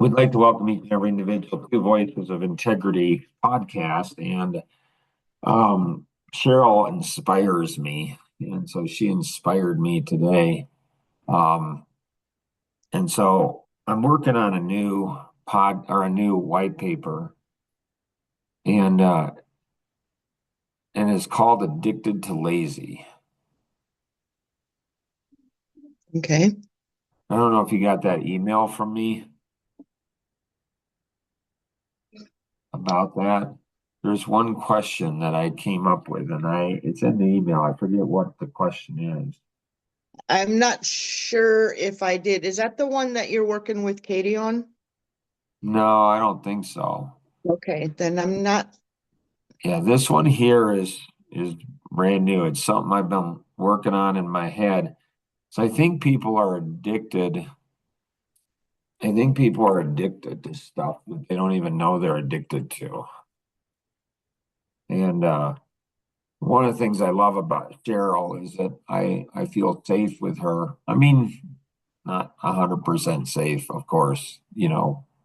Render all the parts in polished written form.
We'd like to welcome each and every individual to Voices of Integrity podcast. And Cheryl inspires me. And so she inspired me today. Um, and so I'm working on a new a new white paper, and and it's called Addicted to Lazy. Okay. I don't know if you got that email from me about that. There's one question that I came up with, and it's in the email. I forget what the question is. I'm not sure if I did. Is that the one that you're working with Katie on? No, I don't think so. Okay, then I'm not. Yeah, this one here is brand new. It's something I've been working on in my head. So I think people are addicted. I think people are addicted to stuff that they don't even know they're addicted to. And one of the things I love about Cheryl is that I feel safe with her. I mean, not 100% safe, of course.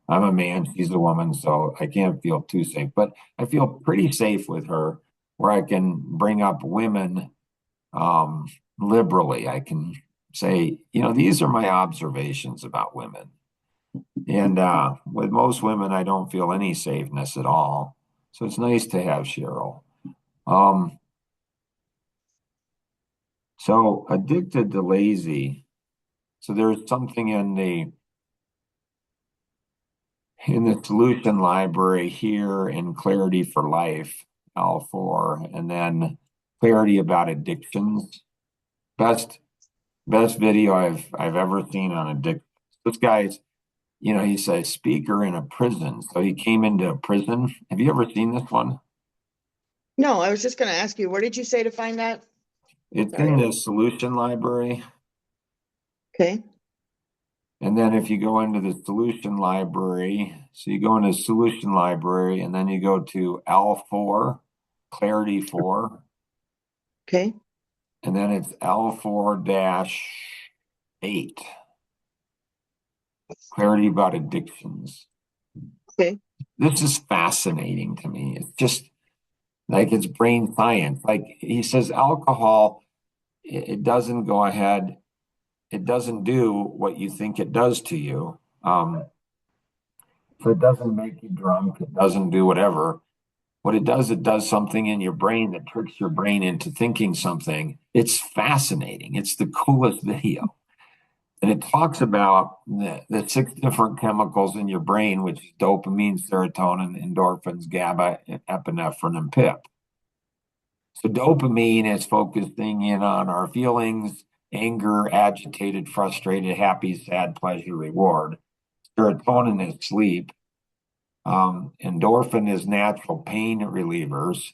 I'm a man, she's a woman, so I can't feel too safe, but I feel pretty safe with her where I can bring up women um, liberally. I can say, these are my observations about women. And with most women, I don't feel any safeness at all. So it's nice to have Cheryl. Um, so addicted to lazy. So there's something in the solution library here in Clarity for Life, L4, and then Clarity about Addictions. Best best video I've ever seen on addiction. This guy's, he's a speaker in a prison. So he came into a prison. Have you ever seen this one? No, I was just going to ask you, where did you say to find that? It's in Sorry. the solution library. Okay. And then if you go into the solution library, so you go into solution library and then you go to L4, Clarity 4, Okay. and then it's L4-8, Clarity about Addictions. Okay. This is fascinating to me. It's just like it's brain science. Like he says, alcohol, it doesn't go ahead, it doesn't do what you think it does to you. So it doesn't make you drunk, it doesn't do whatever. What it does something in your brain that tricks your brain into thinking something. It's fascinating. It's the coolest video. And it talks about the six different chemicals in your brain, which is dopamine, serotonin, endorphins, GABA, epinephrine, and PIP. So dopamine is focusing in on our feelings, anger, agitated, frustrated, happy, sad, pleasure, reward. Serotonin is sleep. Endorphin is natural pain relievers.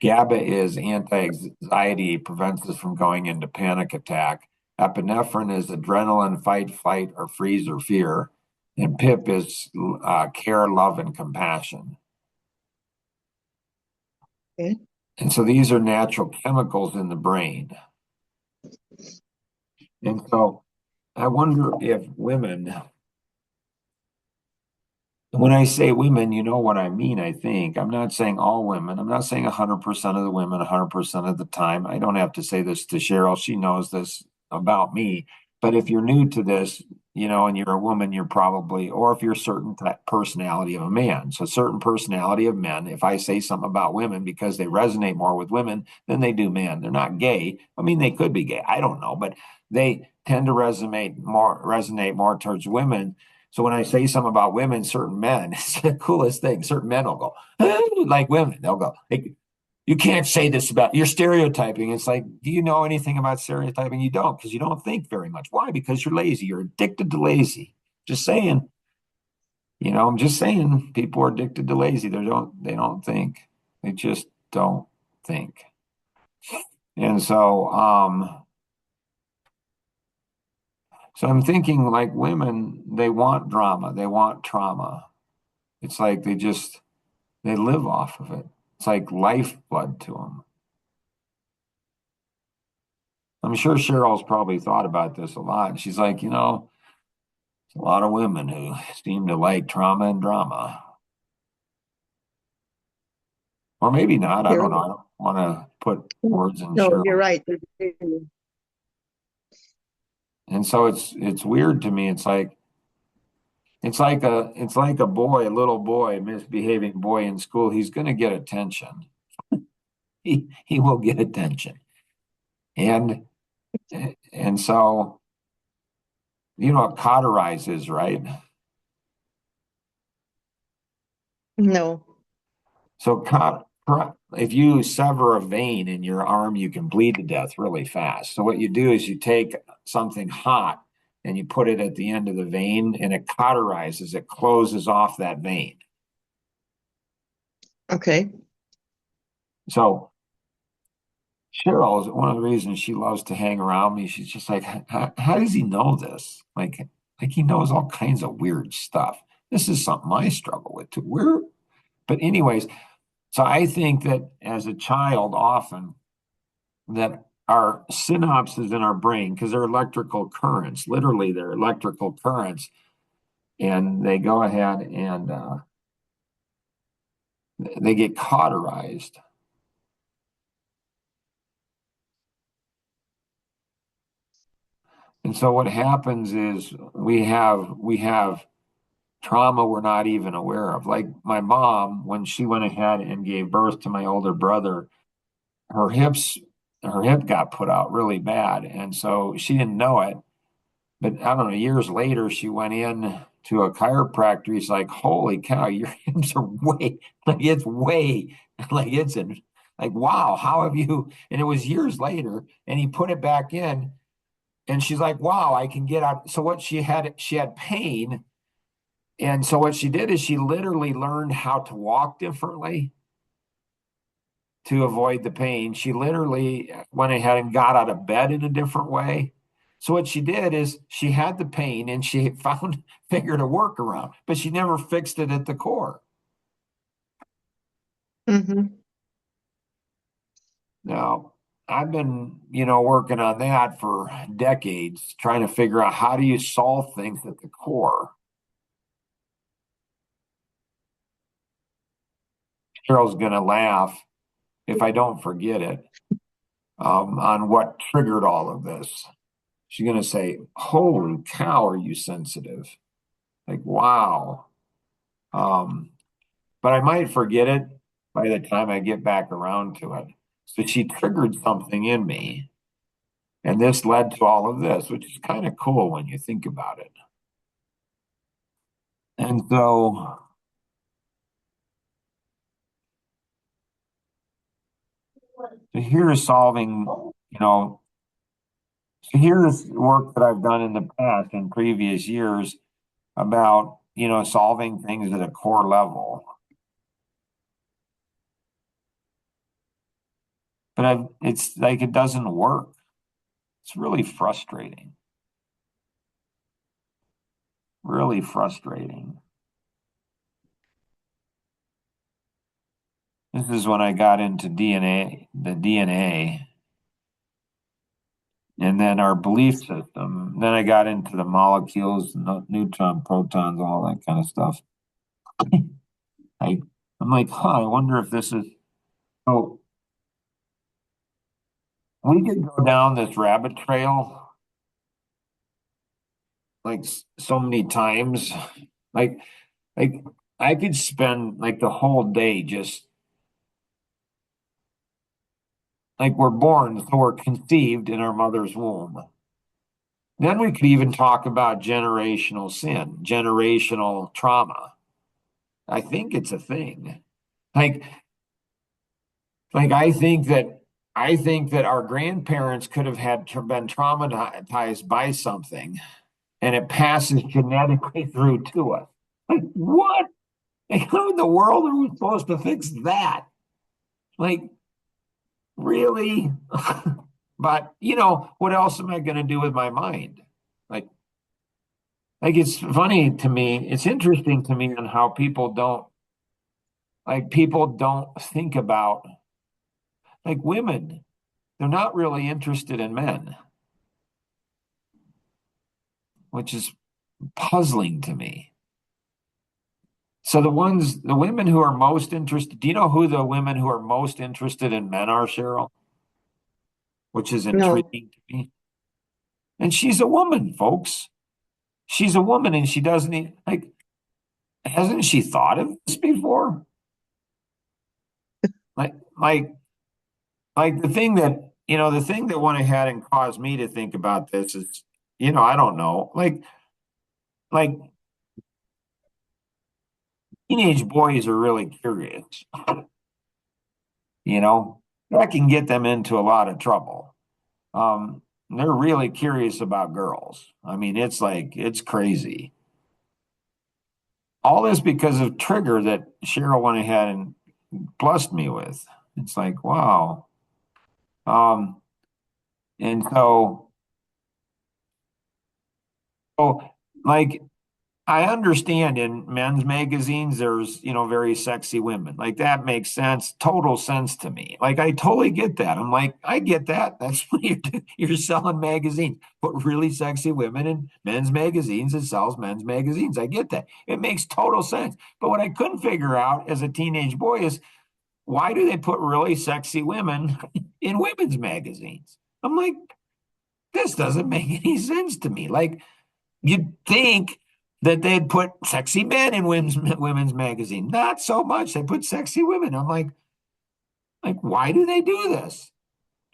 GABA is anti-anxiety, prevents us from going into panic attack. Epinephrine is adrenaline, fight, flight, or freeze or fear. And PIP is care, love, and compassion. Okay. And so these are natural chemicals in the brain. And so I wonder if women, when I say women, you know what I mean, I think. I'm not saying all women. I'm not saying 100% of the women 100% of the time. I don't have to say this to Cheryl. She knows this about me. But if you're new to this, and you're a woman, you're probably, or if you're a certain type personality of a man. So, certain personality of men, if I say something about women because they resonate more with women than they do men, they're not gay. I mean, they could be gay. I don't know. But they tend to resonate more towards women. So when I say something about women, certain men, it's the coolest thing. Certain men will go, like women. They'll go, hey, you can't say this about you're stereotyping. It's like, do you know anything about stereotyping? You don't, because you don't think very much. Why? Because you're lazy. You're addicted to lazy. Just saying. I'm just saying people are addicted to lazy. They don't think. They just don't think. And so I'm thinking like women, they want drama, they want trauma. It's like they live off of it. It's like lifeblood to them. I'm sure Cheryl's probably thought about this a lot. She's like, a lot of women who seem to like trauma and drama. Or maybe not. I You're don't know. I don't want to put words in no, you're Cheryl's. right. And so it's weird to me. It's like a boy, a little boy, misbehaving boy in school. He's going to get attention. He will get attention. And and so you know what cauterize is, right? No. So if you sever a vein in your arm, you can bleed to death really fast. So what you do is you take something hot and you put it at the end of the vein and it cauterizes, it closes off that vein. Okay. So Cheryl is one of the reasons she loves to hang around me. She's just like, how does he know this? Like he knows all kinds of weird stuff. This is something I struggle with too. But anyways, so I think that as a child, often that our synapses in our brain, because they're electrical currents, literally they're electrical currents, and they go ahead and they get cauterized. And so what happens is we have trauma we're not even aware of. Like my mom, when she went ahead and gave birth to my older brother, her hips, her hip got put out really bad. And so she didn't know it. But I don't know, years later, she went in to a chiropractor. He's like, holy cow, your hips are like it's in, like, wow, how have you? And it was years later, and he put it back in. And she's like, wow, I can get out. So what she had pain. And so what she did is she literally learned how to walk differently to avoid the pain. She literally went ahead and got out of bed in a different way. So what she did is she had the pain and she figured a workaround, but she never fixed it at the core. Hmm. Now, I've been, working on that for decades, trying to figure out how do you solve things at the core. Cheryl's going to laugh if I don't forget it, on what triggered all of this. She's going to say, holy cow, are you sensitive? Like, wow. Um, but I might forget it by the time I get back around to it. So she triggered something in me, and this led to all of this, which is kind of cool when you think about it. And so here's solving, so here's work that I've done in the past in previous years about, solving things at a core level. But it's like it doesn't work. It's really frustrating. Really frustrating. This is when I got into the DNA, and then our belief system. Then I got into the molecules, neutron, protons, all that kind of stuff. I, I'm like, huh, I wonder if this is. So we could go down this rabbit trail like so many times. Like, like I could spend like the whole day just like we're born, so we're conceived in our mother's womb. Then we could even talk about generational sin, generational trauma. I think it's a thing. Like, like I think that our grandparents could have been traumatized by something, and it passes genetically through to us. Like, what? Like, how in the world are we supposed to fix that? Like, really? But what else am I going to do with my mind? Like, like it's funny to me. It's interesting to me on how people don't think about like women. They're not really interested in men, which is puzzling to me. So the women who are most interested, do you know who the women who are most interested in men are, Cheryl? Which is No. intriguing to me. And she's a woman, folks. She's a woman and she doesn't even, like, hasn't she thought of this before? Like, like, like the thing that, the thing that went ahead and caused me to think about this is, I don't know, like teenage boys are really curious, you know, that can get them into a lot of trouble. They're really curious about girls. I mean, it's crazy. All this because of trigger that Cheryl went ahead and blessed me with. It's like, wow. Um, and so like I understand in men's magazines, there's, very sexy women. Like that makes sense, total sense to me. Like I totally get that. I'm like, I get that. That's what you're selling magazines. Put really sexy women in men's magazines. It sells men's magazines. I get that. It makes total sense. But what I couldn't figure out as a teenage boy is why do they put really sexy women in women's magazines? I'm like, this doesn't make any sense to me. Like you'd think that they'd put sexy men in women's magazine. Not so much. They put sexy women. I'm like, why do they do this?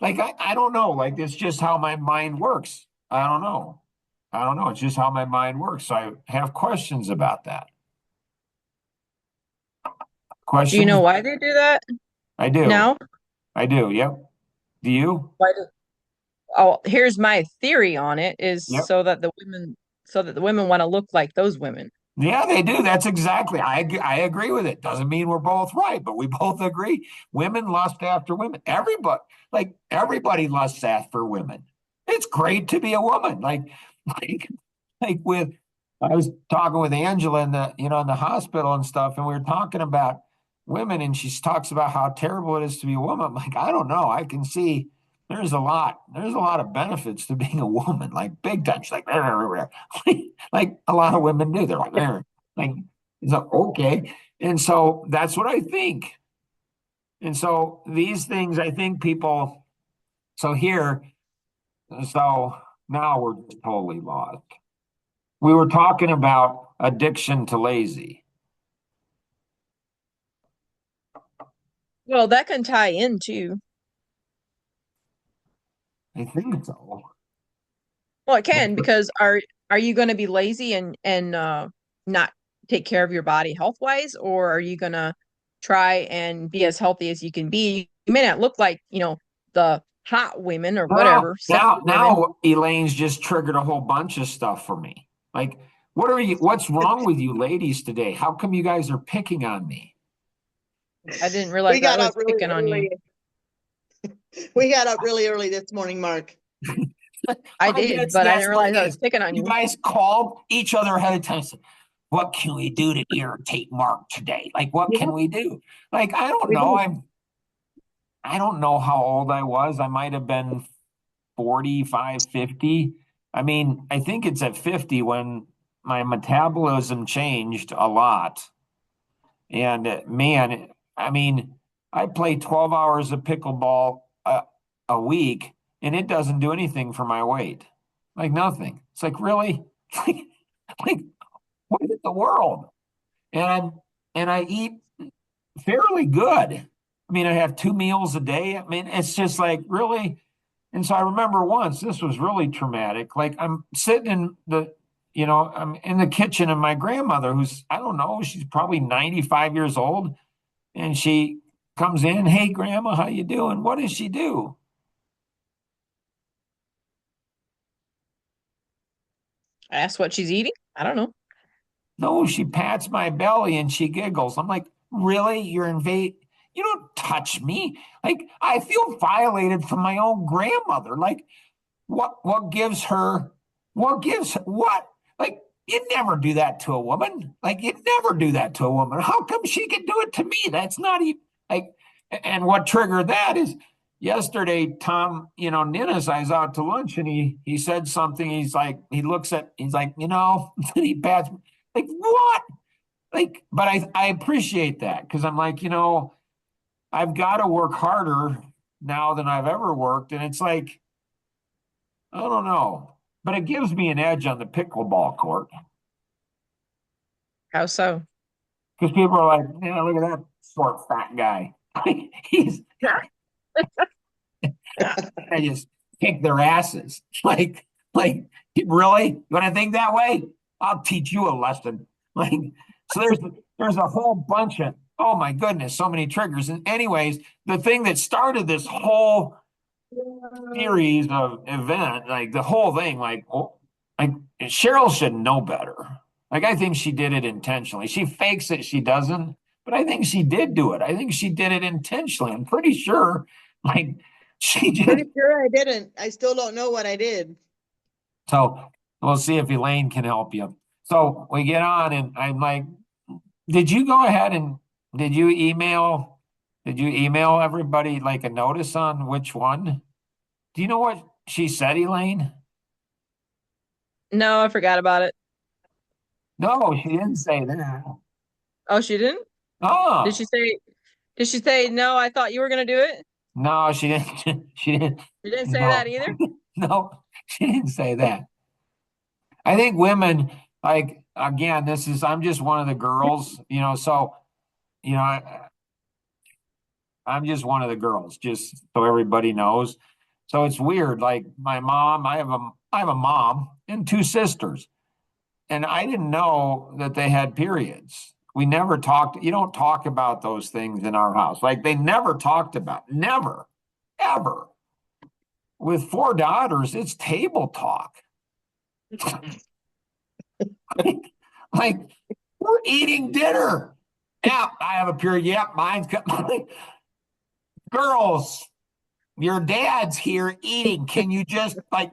Like, I don't know. Like, it's just how my mind works. I don't know. I don't know. It's just how my mind works. So I have questions about that. Do you know Questions? why they do that I do. now? I do. Yep. Do you? Why do, oh, here's my theory on it is Yep. so that the women want to look like those women. Yeah, they do. That's exactly. I agree with it. Doesn't mean we're both right, but we both agree. Women lust after women. Everybody lusts after women. It's great to be a woman. Like, like with. I was talking with Angela in the hospital and stuff, and we were talking about women, and she talks about how terrible it is to be a woman. I'm like, I don't know. I can see there's a lot of benefits to being a woman, like big time. She's like, like a lot of women do. They're like, so okay. And so that's what I think. And so these things, I think people, so here, so now we're just totally lost. We were talking about addiction to lazy. Well, that can tie in too. I think so. Well, it can because are you going to be lazy and not take care of your body health wise, or are you going to try and be as healthy as you can be? You may not look like, the hot women or Well, whatever, sexy women. now Elaine's just triggered a whole bunch of stuff for me. Like, what's wrong with you ladies today? How come you guys are picking on me? I didn't realize We that got was up really picking on you. early. We got up really early this morning, Mark. I I did, guess but I didn't that's what realize it I was is. picking on You you. guys called each other ahead of time. Said, what can we do to irritate Mark today? Like, what Yeah, can we do? Like, I don't we know. did. I don't know how old I was. I might have been 45, 50. I mean, I think it's at 50 when my metabolism changed a lot. And man, I mean, I play 12 hours of pickleball a week and it doesn't do anything for my weight. Like nothing. It's like, really? Like, what in the world? And I eat fairly good. I mean, I have 2 meals a day. I mean, it's just like really. And so I remember once this was really traumatic. Like I'm sitting I'm in the kitchen and my grandmother, who's, I don't know, she's probably 95 years old, and she comes in, hey grandma, how you doing? What does she do? Ask what she's eating. I don't know. No, she pats my belly and she giggles. I'm like, really? You don't touch me. Like I feel violated from my own grandmother. Like what gives her what like you'd never do that to a woman. Like you'd never do that to a woman. How come she can do it to me? That's not even like, and what triggered that is yesterday, Tom, Ninnis, I was out to lunch and he said something. He's like, he's like, he pats me, like, what? Like, but I appreciate that because I'm like, I've got to work harder now than I've ever worked. And it's like, I don't know, but it gives me an edge on the pickleball court How so? because people are like, yeah, look at that short, fat guy. He's, I just kick their asses. Like, really? You want to think that way? I'll teach you a lesson. Like, so there's a whole bunch of, oh my goodness, so many triggers. And anyways, the thing that started this whole series of event, like the whole thing, like Cheryl should know better. Like I think she did it intentionally. She fakes it, she doesn't, but I think she did do it. I think she did it intentionally. I'm pretty sure, like she did. Pretty sure I didn't. I still don't know what I did. So we'll see if Elaine can help you. So we get on, and I'm like, did you go ahead and did you email? Did you email everybody like a notice on which one? Do you know what she said, Elaine? No, I forgot about it. No, she didn't say that. Oh, she didn't? Did Oh, she say no, I thought you were gonna do it? no, she didn't. She didn't. She didn't say No, that either? no, she didn't say that. I think women, like, again, I'm just one of the girls, so, you know, I, I'm just one of the girls, just so everybody knows. So it's weird. Like my mom, I have a mom and two sisters, and I didn't know that they had periods. We never talked. You don't talk about those things in our house. Like they never talked about, never, ever. With four daughters, it's table talk. Like we're eating dinner. Yeah, I have a period. Yep, mine's like, girls. Your dad's here eating. Can you just like,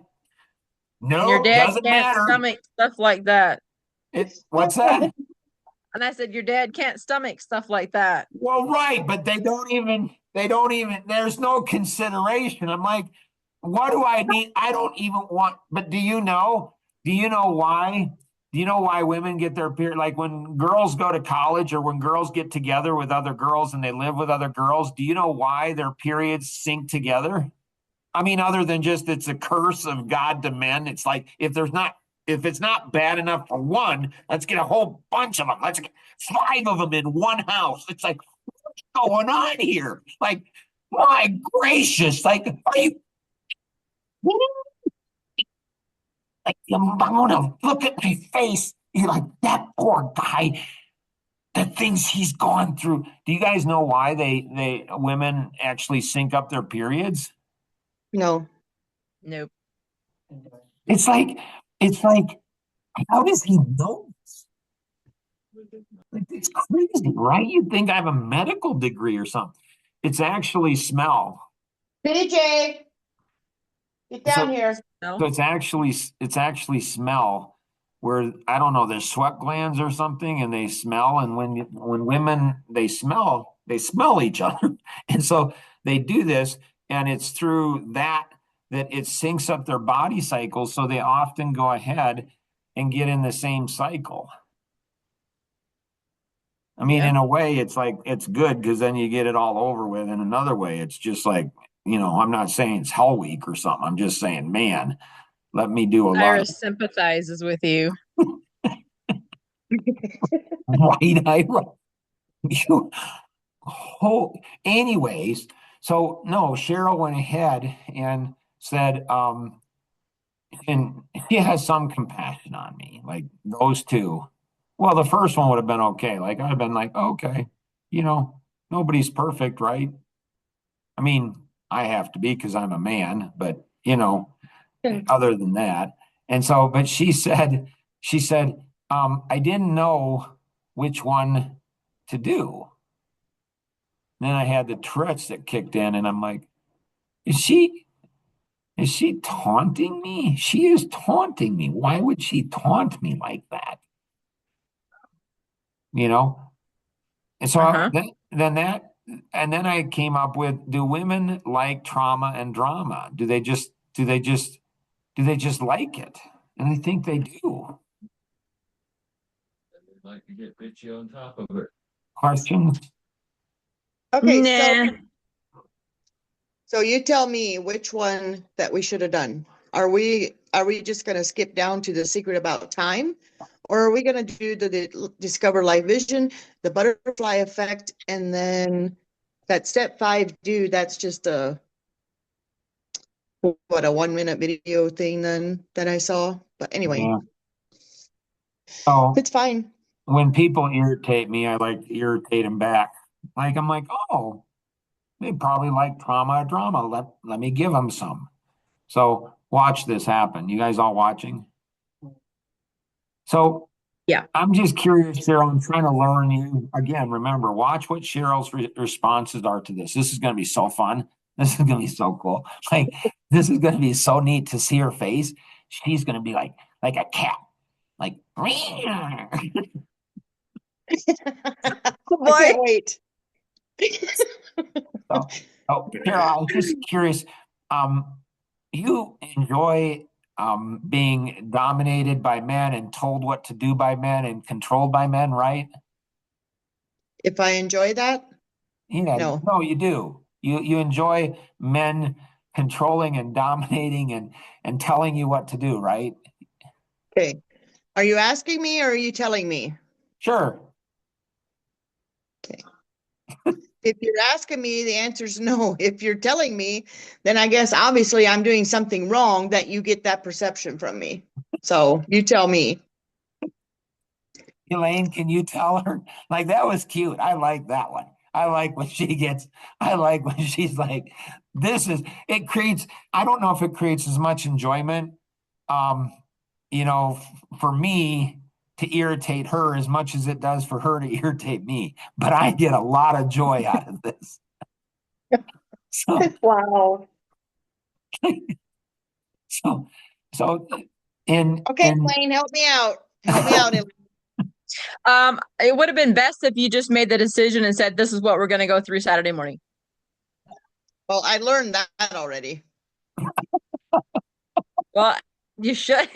And your no, dad doesn't can't matter. stomach stuff like that. What's that? And I said, your dad can't stomach stuff like that. Well, right, but they don't even, there's no consideration. I'm like, what do I need? I don't even want, but do you know why? Do you know why women get their period? Like when girls go to college or when girls get together with other girls and they live with other girls, do you know why their periods sync together? I mean, other than just it's a curse of God to men. It's like if it's not bad enough for one, let's get a whole bunch of them. Let's get five of them in one house. It's like, what's going on here? Like, my gracious, like, are you like the amount of look at my face? You're like that poor guy. The things he's gone through. Do you guys know why they women actually sync up their periods? No. Nope. It's like it's like how does he know this? Like, it's crazy, right? You'd think I have a medical degree or something. It's actually smell. BJ, get So, down here. No. so it's actually smell where I don't know, there's sweat glands or something and they smell. And when women they smell each other. And so they do this, and it's through that it syncs up their body cycles. So they often go ahead and get in the same cycle. I mean, Yeah. in a way, it's like it's good because then you get it all over with. In another way, it's just like, I'm not saying it's Hell Week or something. I'm just saying, man, let me do a lot of Iris sympathizes with you. white eye. You, oh, anyways, so no, Cheryl went ahead and said, and he has some compassion on me, like those two. Well, the first one would have been okay. Like I'd have been like, okay, nobody's perfect, right? I mean, I have to be because I'm a man, but other than that. And so, but she said, I didn't know which one to do. Then I had the Tourette's that kicked in, and I'm like, is she taunting me? She is taunting me. Why would she taunt me like that? You know? And so Uh-huh. then that and then I came up with, do women like trauma and drama? Do they just like it? And I think they do. They'd like to get bitchy on top of it. Questions? Okay, Nah. so you tell me which one that we should have done. Are we just gonna skip down to the secret about time? Or are we gonna do the discover light vision, the butterfly effect, and then that step 5 do, that's just a 1 minute video thing then that I saw. But anyway, Yeah. So it's fine. when people irritate me, I like to irritate them back. Like I'm like, oh, they probably like trauma or drama. Let me give them some. So watch this happen. You guys all watching? So Yeah. I'm just curious, Cheryl. I'm trying to learn you again. Remember, watch what Cheryl's responses are to this. This is going to be so fun. This is going to be so cool. Like this is going to be so neat to see her face. She's going to be like a cat, like. I can't wait. So, oh, Carol, I was just curious. You enjoy being dominated by men and told what to do by men and controlled by men, right? If I enjoy that, Yeah, no. no, you do. You enjoy men controlling and dominating and telling you what to do, right? Okay. Are you asking me or are you telling me? Sure. If you're asking me, the answer is no. If you're telling me, then I guess obviously I'm doing something wrong that you get that perception from me. So you tell me. Elaine, can you tell her? Like that was cute. I like that one. I like when she gets, I like when she's like, it creates, I don't know if it creates as much enjoyment, um, for me to irritate her as much as it does for her to irritate me. But I get a lot of joy out of this. So, Wow. so, so in, Okay, in, Elaine, help me out. Help me out. It would have been best if you just made the decision and said, this is what we're going to go through Saturday morning. Well, I learned that already. Well, you should.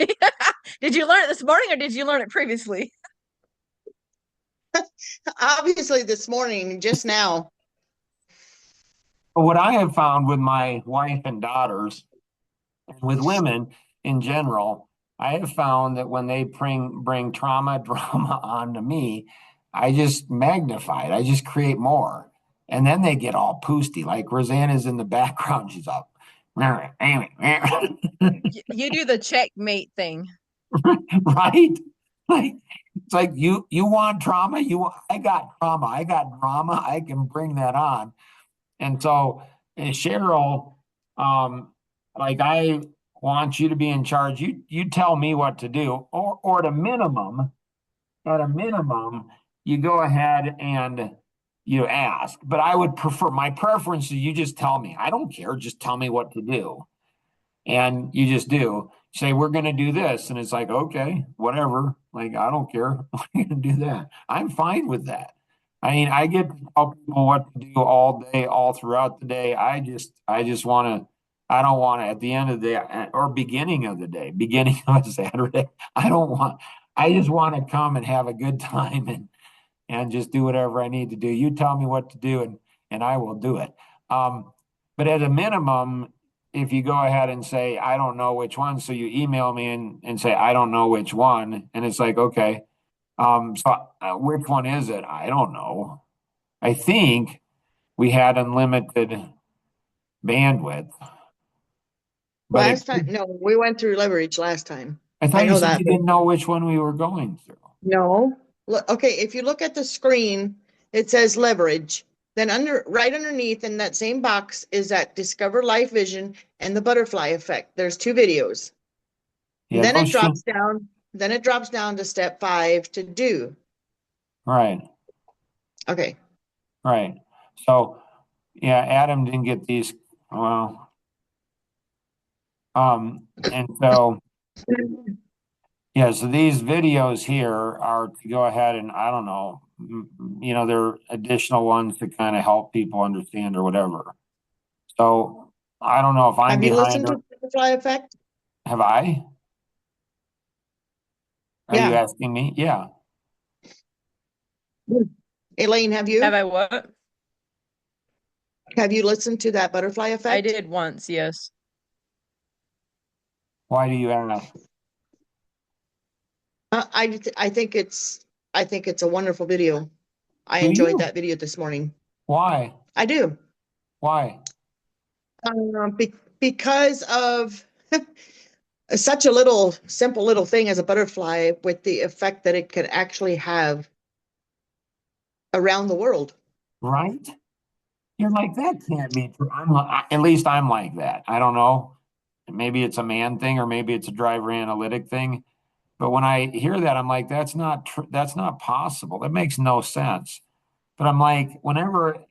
Did you learn it this morning or did you learn it previously? Obviously, this morning, just now. what I have found with my wife and daughters, and with women in general, I have found that when they bring trauma, drama onto me, I just magnify it. I just create more. And then they get all poosty. Like Rosanna's in the background. She's all, right? You do the checkmate thing. Like it's like you want trauma, I got trauma, I got drama, I can bring that on. And so, Cheryl, um, like I want you to be in charge. You tell me what to do, or at a minimum, you go ahead and you ask. But I would prefer, my preference is you just tell me. I don't care, just tell me what to do. And you just do. Say, we're gonna do this. And it's like, okay, whatever. Like, I don't care. We're gonna do that. I'm fine with that. I mean, I get to tell people what to do all day, all throughout the day. I just want to, I don't want to at the end of the day or beginning of the day, beginning of a Saturday. I don't want, I just want to come and have a good time and just do whatever I need to do. You tell me what to do and I will do it. But at a minimum, if you go ahead and say, I don't know which one, so you email me and say, I don't know which one. And it's like, okay, which one is it? I don't know. I think we had unlimited bandwidth, but Last time, no, we went through leverage last time. I I thought you know said that. you didn't know which one we were going through. No. Look, okay, if you look at the screen, it says leverage. Then right underneath in that same box is that Discover Life Vision and the butterfly effect. There's 2 videos. Yeah, Then those it drops down. Then it drops down to step 5 to do. right, Okay. right. So yeah, Adam didn't get these. Well, and so Yeah, so these videos here are to go ahead and I don't know, they're additional ones to kind of help people understand or whatever. So I don't know if I'm Have you behind listened or to the butterfly effect? have I? Are you Yeah. asking me? Yeah. Elaine, have Have you? I what? Have you listened to that butterfly I effect? did once, yes. Why do you ask? I think it's a wonderful video. I Do enjoyed you? that video this morning. Why? I do. Why? Because of such a little simple little thing as a butterfly with the effect that it could actually have around the world. Right? You're like, that can't be true. At least I'm like that. I don't know. Maybe it's a man thing or maybe it's a driver analytic thing. But when I hear that, I'm like, that's not true. That's not possible. That makes no sense. But I'm like, whenever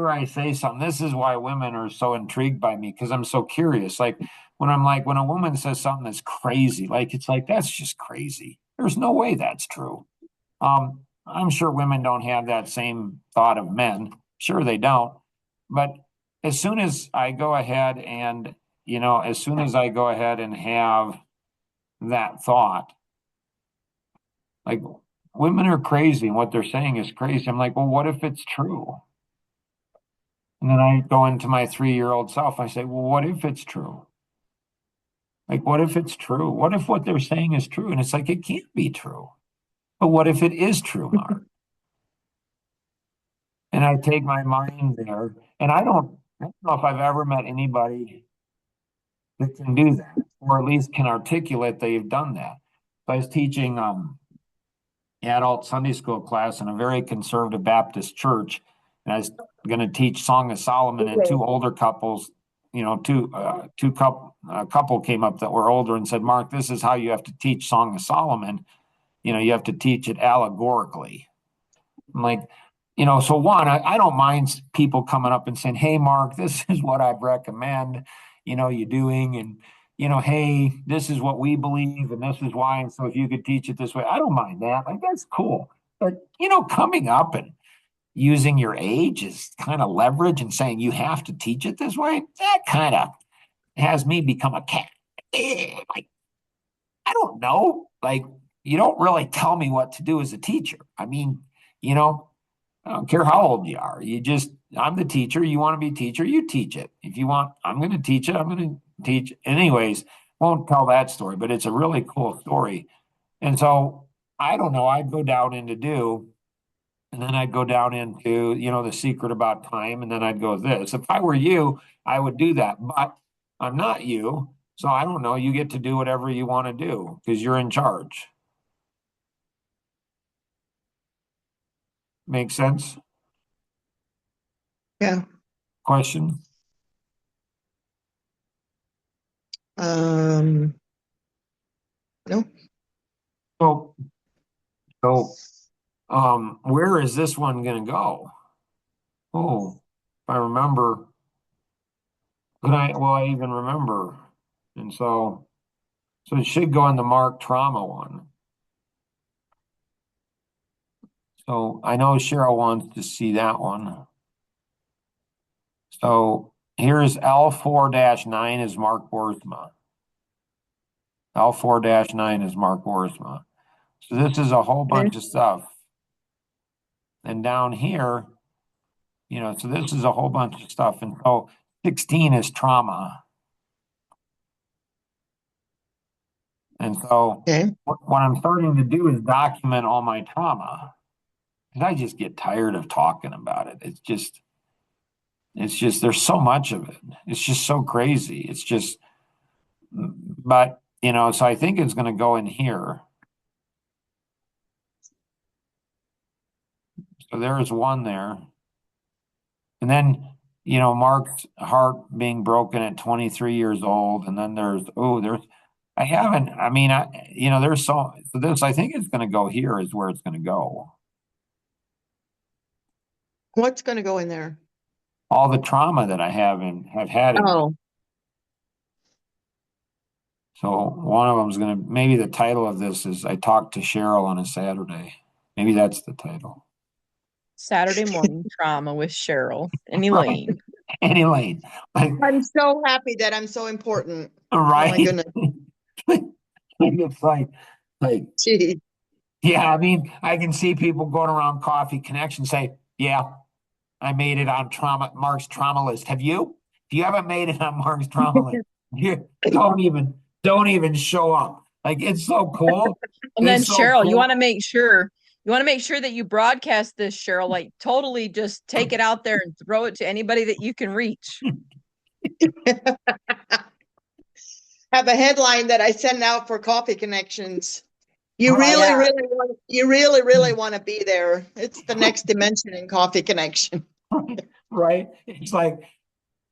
I say something, this is why women are so intrigued by me because I'm so curious. Like when I'm like, when a woman says something that's crazy, like it's like that's just crazy. There's no way that's true. I'm sure women don't have that same thought of men. Sure, they don't. But as soon as I go ahead and, as soon as I go ahead and have that thought, like women are crazy and what they're saying is crazy. I'm like, well, what if it's true? And then I go into my 3-year-old self. I say, well, what if it's true? Like, what if it's true? What if what they're saying is true? And it's like, it can't be true. But what if it is true, Mark? And I take my mind there. And I don't know if I've ever met anybody that can do that, or at least can articulate they've done that. So I was teaching adult Sunday school class in a very conservative Baptist church, and I was going to teach Song of Solomon, and two older couples, a couple came up that were older and said, "Mark, this is how you have to teach Song of Solomon. You have to teach it allegorically." I'm like, so one, I don't mind people coming up and saying, "Hey, Mark, this is what I'd recommend, you doing, and hey, this is what we believe, and this is why. And so if you could teach it this way, I don't mind that. Like that's cool. But coming up and using your age as kind of leverage and saying you have to teach it this way, that kind of has me become a cat. Like I don't know. Like you don't really tell me what to do as a teacher. I mean, you know. I don't care how old you are. I'm the teacher. You want to be teacher, you teach it. If you want, I'm going to teach it. I'm going to teach. Anyways, won't tell that story, but it's a really cool story. And so I don't know. I'd go down into do, and then I'd go down into, the secret about time. And then I'd go this. If I were you, I would do that, but I'm not you. So I don't know. You get to do whatever you want to do because you're in charge. Make sense? Yeah. Question? No. So, so where is this one going to go? Oh, if I remember, will I even remember? And so it should go in the Mark trauma one. So I know Cheryl wants to see that one. So here's L4-9 is Mark Boersma. L4-9 is Mark Boersma. So this is a whole bunch of stuff. And down here, so this is a whole bunch of stuff. And so 16 is trauma. And so Okay. what I'm starting to do is document all my trauma. And I just get tired of talking about it. There's so much of it. It's just so crazy. But, so I think it's going to go in here. So there's one there. And then, Mark's heart being broken at 23 years old. And then so this, I think it's going to go here is where it's going to go. What's going to go in there? All the trauma that I have had in. Oh, So one of them's gonna, maybe the title of this is I talked to Cheryl on a Saturday. Maybe that's the title. Saturday morning trauma with Cheryl and Right. Elaine. And Elaine, like, I'm so happy that I'm so important. Oh my right? goodness. It's like, Gee. yeah, I mean, I can see people going around Coffee Connection say, yeah, I made it on Mark's trauma list. Have you? If you haven't made it on Mark's trauma list, you don't even show up. Like, it's so cool. And then It's so Cheryl, cool. you want to make sure that you broadcast this, Cheryl, like totally just take it out there and throw it to anybody that you can reach. Have a headline that I send out for Coffee Connections. You Right. really want to be there. It's the next dimension in Coffee Connection. Right? It's like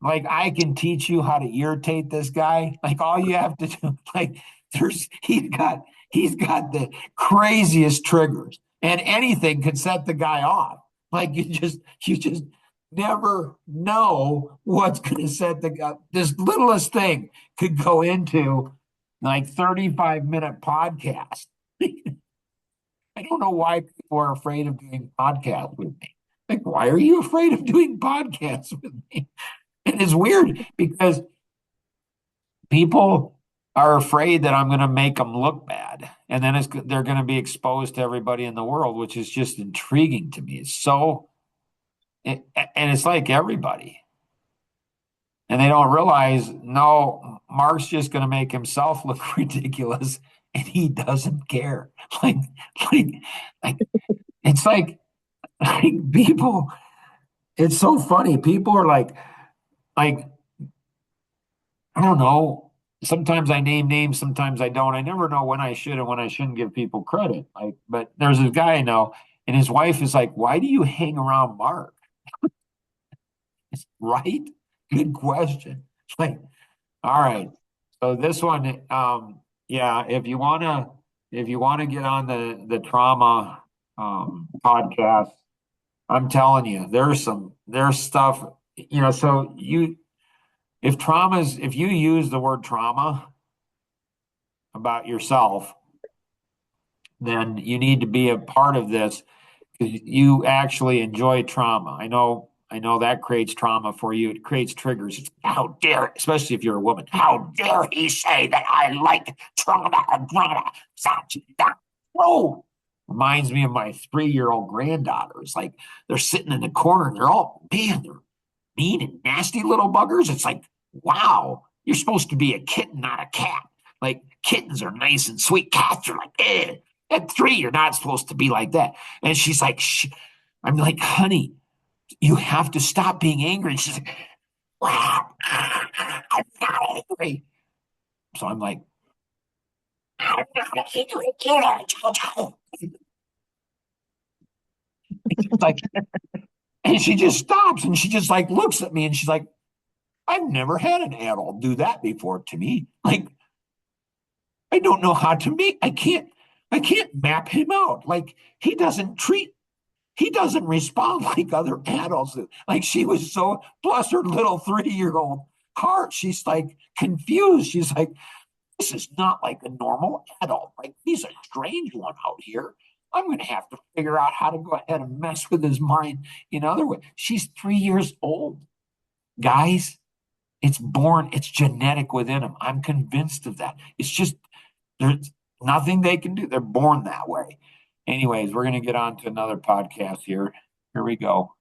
I can teach you how to irritate this guy. Like all you have to do, like he's got the craziest triggers, and anything could set the guy off. Like you just never know what's going to set the guy. This littlest thing could go into like 35-minute podcast. I don't know why people are afraid of doing podcasts with me. Like, why are you afraid of doing podcasts with me? And it's weird because people are afraid that I'm going to make them look bad. And then they're going to be exposed to everybody in the world, which is just intriguing to me. And it's like everybody. And they don't realize, no, Mark's just going to make himself look ridiculous and he doesn't care. Like, like, like, it's like people, it's so funny. People are like, I don't know. Sometimes I name names, sometimes I don't. I never know when I should and when I shouldn't give people credit. Like, but there's a guy I know, and his wife is like, "Why do you hang around Mark?" Right? Good question. Like, all right. So this one, yeah, if you wanna get on the trauma podcast, I'm telling you, there's stuff, so if you use the word trauma about yourself, then you need to be a part of this because you actually enjoy trauma. I know that creates trauma for you. It creates triggers. It's, how dare, especially if you're a woman, how dare he say that I like trauma and drama? Such that. Whoa. Reminds me of my 3-year-old granddaughter. It's like they're sitting in the corner and they're all, man, they're mean and nasty little buggers. It's like, wow, you're supposed to be a kitten, not a cat. Like kittens are nice and sweet. Cats are like, eh. At 3, you're not supposed to be like that. And she's like, shh. I'm like, honey, you have to stop being angry. And she's like, wow, I'm not angry. So I'm like, I'm not angry, Jojo. Like, and she just stops and she just like looks at me and she's like, I've never had an adult do that before to me. Like, I don't know how to make, I can't map him out. Like, he doesn't respond like other adults. Like, she was so, plus her little 3-year-old heart, she's like confused. She's like, this is not like a normal adult. Like, he's a strange one out here. I'm going to have to figure out how to go ahead and mess with his mind in other ways. She's 3 years old. Guys, it's genetic within him. I'm convinced of that. It's just, there's nothing they can do. They're born that way. Anyways, we're going to get on to another podcast here. Here we go.